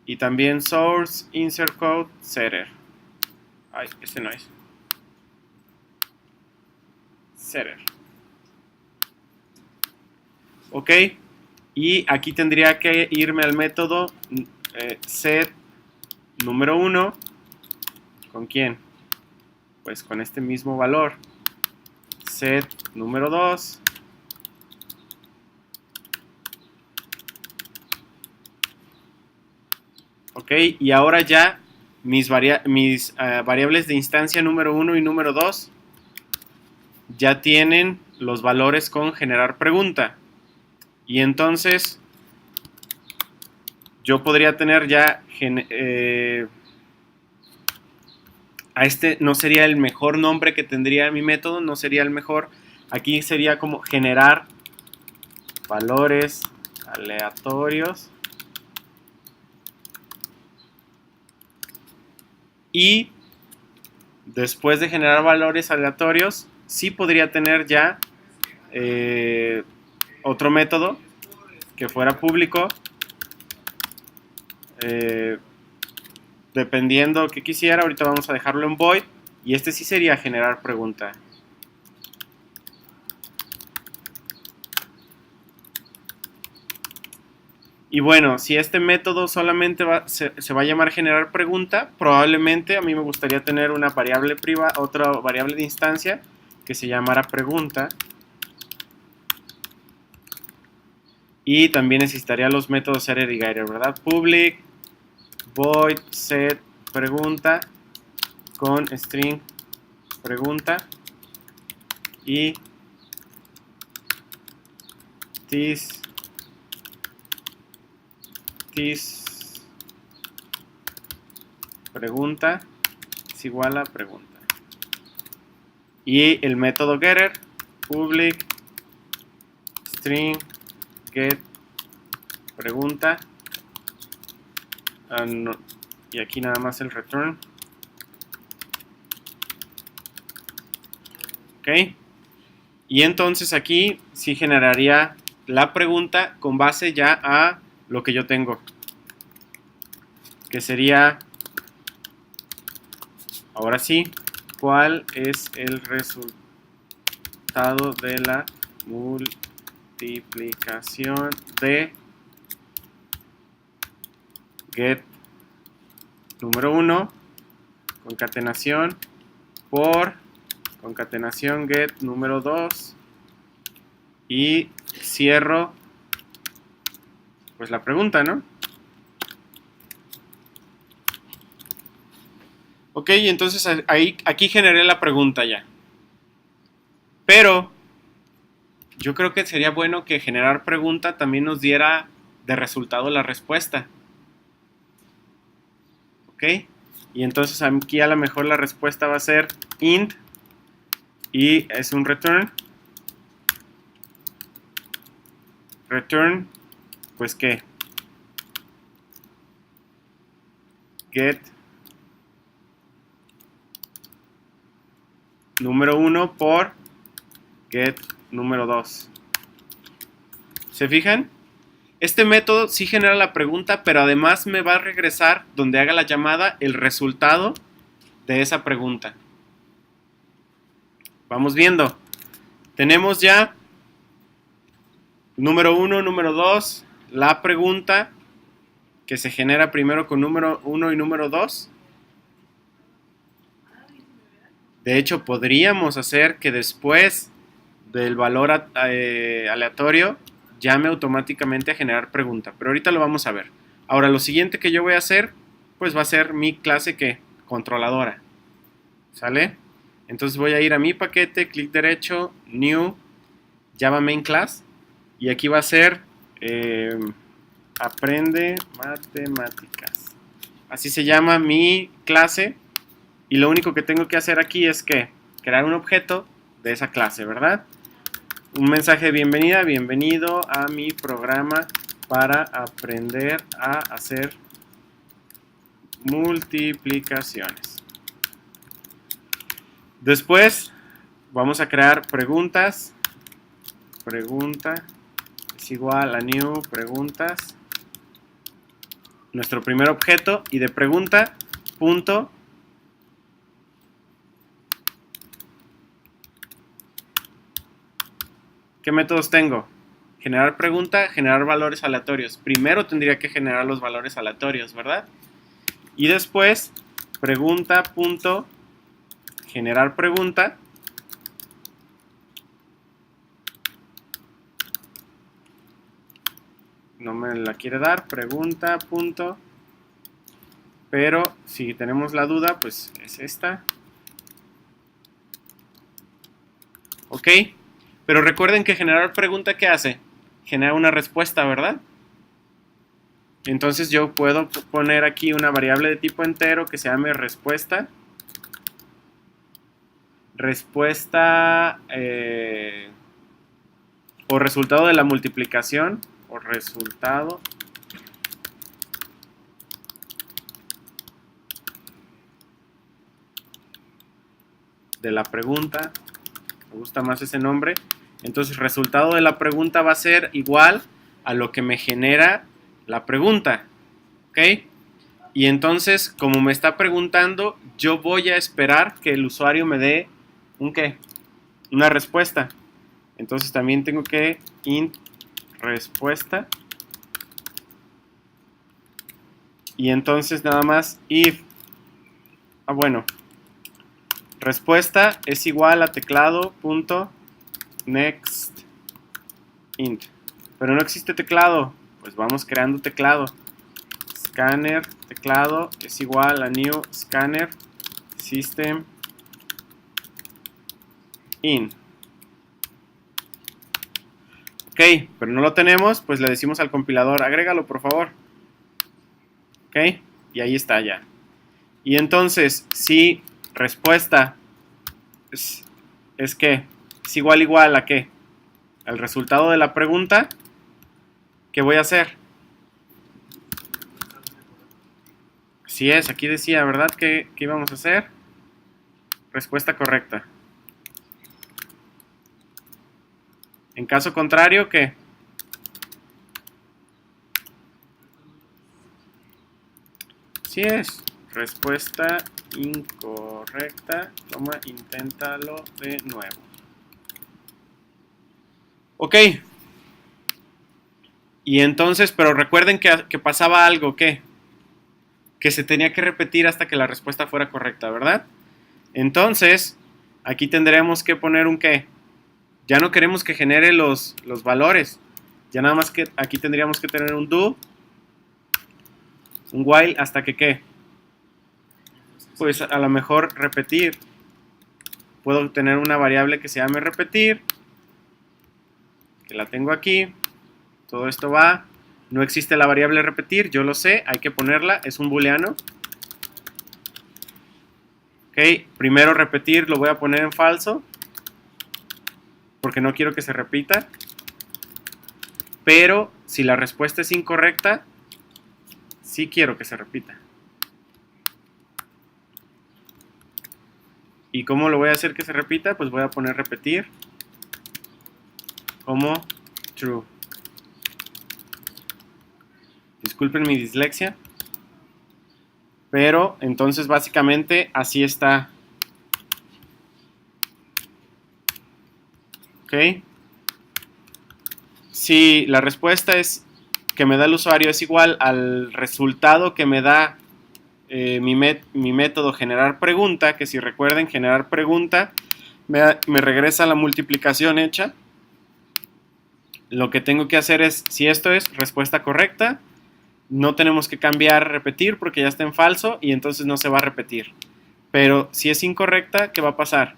y también source, insert code, setter. Ay, este no es. Setter. Ok, y aquí tendría que irme al método set número 1. ¿Con quién? Pues con este mismo valor. Set número 2. Ok, y ahora ya mis variables de instancia número 1 y número 2 ya tienen los valores con generar pregunta. Y entonces yo podría tener ya a este no sería el mejor nombre que tendría mi método, no sería el mejor. Aquí sería como generar valores aleatorios. Y después de generar valores aleatorios, sí podría tener ya otro método que fuera público, dependiendo que quisiera. Ahorita vamos a dejarlo en void, y este sí sería generar pregunta. Y bueno, si este método solamente se va a llamar generar pregunta, probablemente a mí me gustaría tener una variable privada, otra variable de instancia que se llamara pregunta. Y también necesitaría los métodos setter y getter, ¿verdad? Public, void, set, pregunta, con string, pregunta, y this pregunta es igual a pregunta. Y el método getter, public, string, get, pregunta, no, y aquí nada más el return. Ok, y entonces aquí sí generaría la pregunta con base ya a lo que yo tengo, que sería, ahora sí, ¿cuál es el resultado de la multiplicación de get número 1, concatenación por concatenación get número 2, y cierro pues la pregunta, ¿no? Ok, entonces aquí generé la pregunta ya. Pero yo creo que sería bueno que generar pregunta también nos diera de resultado la respuesta. Ok, y entonces aquí a lo mejor la respuesta va a ser int, y es un return. Return, pues ¿qué? Get número 1 por get número 2. ¿Se fijan? Este método sí genera la pregunta, pero además me va a regresar, donde haga la llamada, el resultado de esa pregunta. Vamos viendo. Tenemos ya número 1, número 2, la pregunta que se genera primero con número 1 y número 2. De hecho, podríamos hacer que después del valor aleatorio llame automáticamente a generar pregunta, pero ahorita lo vamos a ver. Ahora, lo siguiente que yo voy a hacer, pues va a ser mi clase que controladora, ¿sale? Entonces voy a ir a mi paquete, clic derecho, new, Java main class, y aquí va a ser aprende matemáticas. Así se llama mi clase, y lo único que tengo que hacer aquí es que crear un objeto de esa clase, ¿verdad? Un mensaje de bienvenida, bienvenido a mi programa para aprender a hacer multiplicaciones. Después vamos a crear preguntas. Pregunta es igual a new preguntas. Nuestro primer objeto, y de pregunta, punto. ¿Qué métodos tengo? Generar pregunta, generar valores aleatorios. Primero tendría que generar los valores aleatorios, ¿verdad? Y después, pregunta, punto, generar pregunta. No me la quiere dar, pregunta, punto. Pero si tenemos la duda, pues es esta. Ok. Pero recuerden que generar pregunta, ¿qué hace? Genera una respuesta, ¿verdad? Entonces yo puedo poner aquí una variable de tipo entero que se llame respuesta. Respuesta o resultado de la multiplicación o resultado de la pregunta. Me gusta más ese nombre. Entonces, resultado de la pregunta va a ser igual a lo que me genera la pregunta. ¿Ok? Y entonces, como me está preguntando, yo voy a esperar que el usuario me dé un ¿qué? Una respuesta. Entonces, también tengo que int respuesta. Y entonces, nada más if. Bueno. Respuesta es igual a teclado punto next int. Pero no existe teclado. Pues vamos creando teclado. Scanner teclado es igual a new scanner system in. Ok, pero no lo tenemos, pues le decimos al compilador, agrégalo por favor. Ok, y ahí está ya. Y entonces, si respuesta es que es igual a qué? Al resultado de la pregunta, ¿qué voy a hacer? Así es, aquí decía, ¿verdad? ¿Qué íbamos a hacer? Respuesta correcta. En caso contrario, ¿qué? Sí es. Respuesta incorrecta. Toma, inténtalo de nuevo. Ok. Y entonces, pero recuerden que pasaba algo, ¿qué? Que se tenía que repetir hasta que la respuesta fuera correcta, ¿verdad? Entonces, aquí tendremos que poner un ¿qué? Ya no queremos que genere los valores. Ya nada más que aquí tendríamos que tener un do, un while, hasta que ¿qué? Pues a lo mejor repetir. Puedo tener una variable que se llame repetir, que la tengo aquí. Todo esto va. No existe la variable repetir, yo lo sé, hay que ponerla, es un booleano. Ok, primero repetir lo voy a poner en falso, porque no quiero que se repita. Pero si la respuesta es incorrecta, sí quiero que se repita. ¿Y cómo lo voy a hacer que se repita? Pues voy a poner repetir como true. Disculpen mi dislexia. Pero entonces básicamente así está. ¿Ok? Si la respuesta es que me da el usuario es igual al resultado que me da mi método generar pregunta, que si recuerden generar pregunta me regresa la multiplicación hecha. Lo que tengo que hacer es, si esto es respuesta correcta, no tenemos que cambiar repetir porque ya está en falso y entonces no se va a repetir. Pero si es incorrecta, ¿qué va a pasar?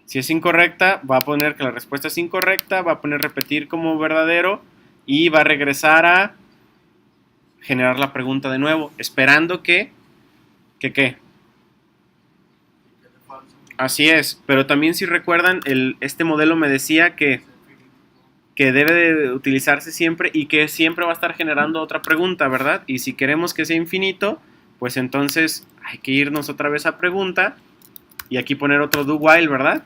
Si es incorrecta, va a poner que la respuesta es incorrecta, va a poner repetir como verdadero y va a regresar a generar la pregunta de nuevo, esperando que ¿qué? Así es, pero también si recuerdan, este modelo me decía que que debe de utilizarse siempre y que siempre va a estar generando otra pregunta, ¿verdad? Y si queremos que sea infinito, pues entonces hay que irnos otra vez a pregunta y aquí poner otro do while, ¿verdad?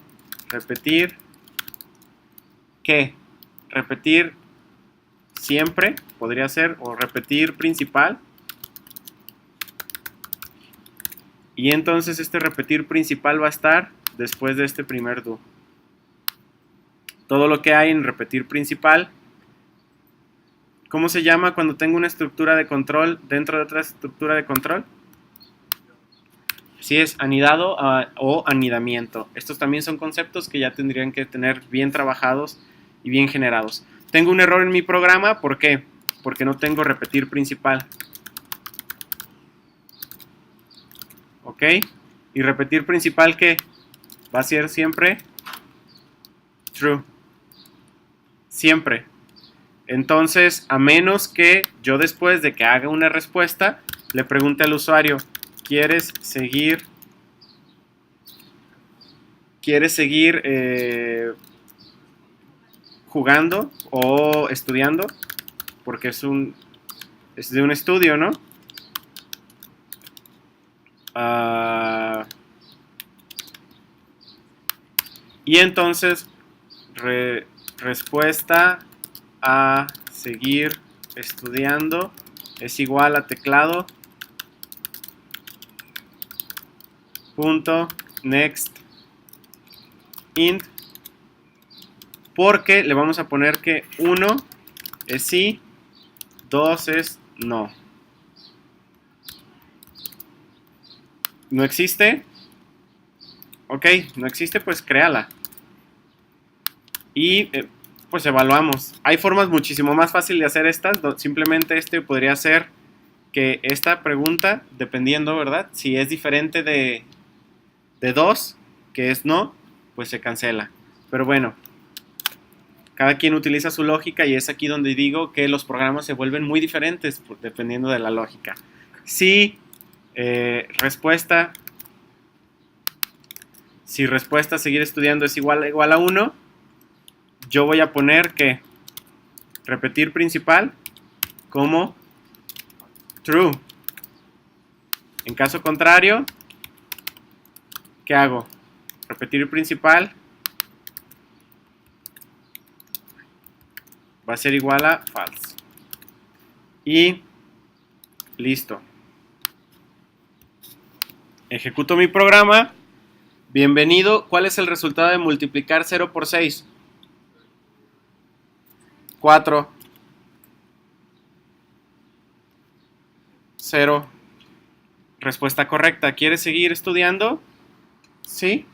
Repetir, ¿qué? Repetir siempre, podría ser, o repetir principal. Y entonces este repetir principal va a estar después de este primer do. Todo lo que hay en repetir principal. ¿Cómo se llama cuando tengo una estructura de control dentro de otra estructura de control? Sí, es anidado o anidamiento. Estos también son conceptos que ya tendrían que tener bien trabajados y bien generados. Tengo un error en mi programa, ¿por qué? Porque no tengo repetir principal. ¿Ok? Y repetir principal, ¿qué? Va a ser siempre true. Siempre. Entonces, a menos que yo después de que haga una respuesta, le pregunte al usuario, ¿quieres seguir jugando o estudiando? Porque es de un estudio, ¿no? Y entonces, respuesta a seguir estudiando es igual a teclado punto next int, porque le vamos a poner que 1 es sí, 2 es no. ¿No existe? Ok, no existe, pues créala. Y pues evaluamos. Hay formas muchísimo más fáciles de hacer estas. Simplemente podría ser que esta pregunta, dependiendo, ¿verdad? Si es diferente de 2, que es no, pues se cancela. Pero bueno, cada quien utiliza su lógica y es aquí donde digo que los programas se vuelven muy diferentes dependiendo de la lógica. Si respuesta seguir estudiando es igual a 1, yo voy a poner que repetir principal como true. En caso contrario, ¿qué hago? Repetir principal va a ser igual a false. Y listo. Ejecuto mi programa. Bienvenido. ¿Cuál es el resultado de multiplicar 0 por 6? 4. 0. Respuesta correcta. ¿Quieres seguir estudiando? Sí.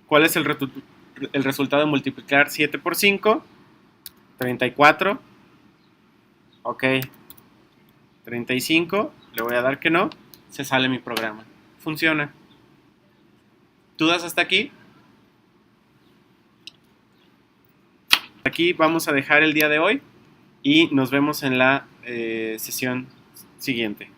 ¿Cuál es el resultado de multiplicar 7 por 5? 34. Ok. 35. Le voy a dar que no. Se sale mi programa. Funciona. ¿Dudas hasta aquí? Aquí vamos a dejar el día de hoy y nos vemos en la sesión siguiente.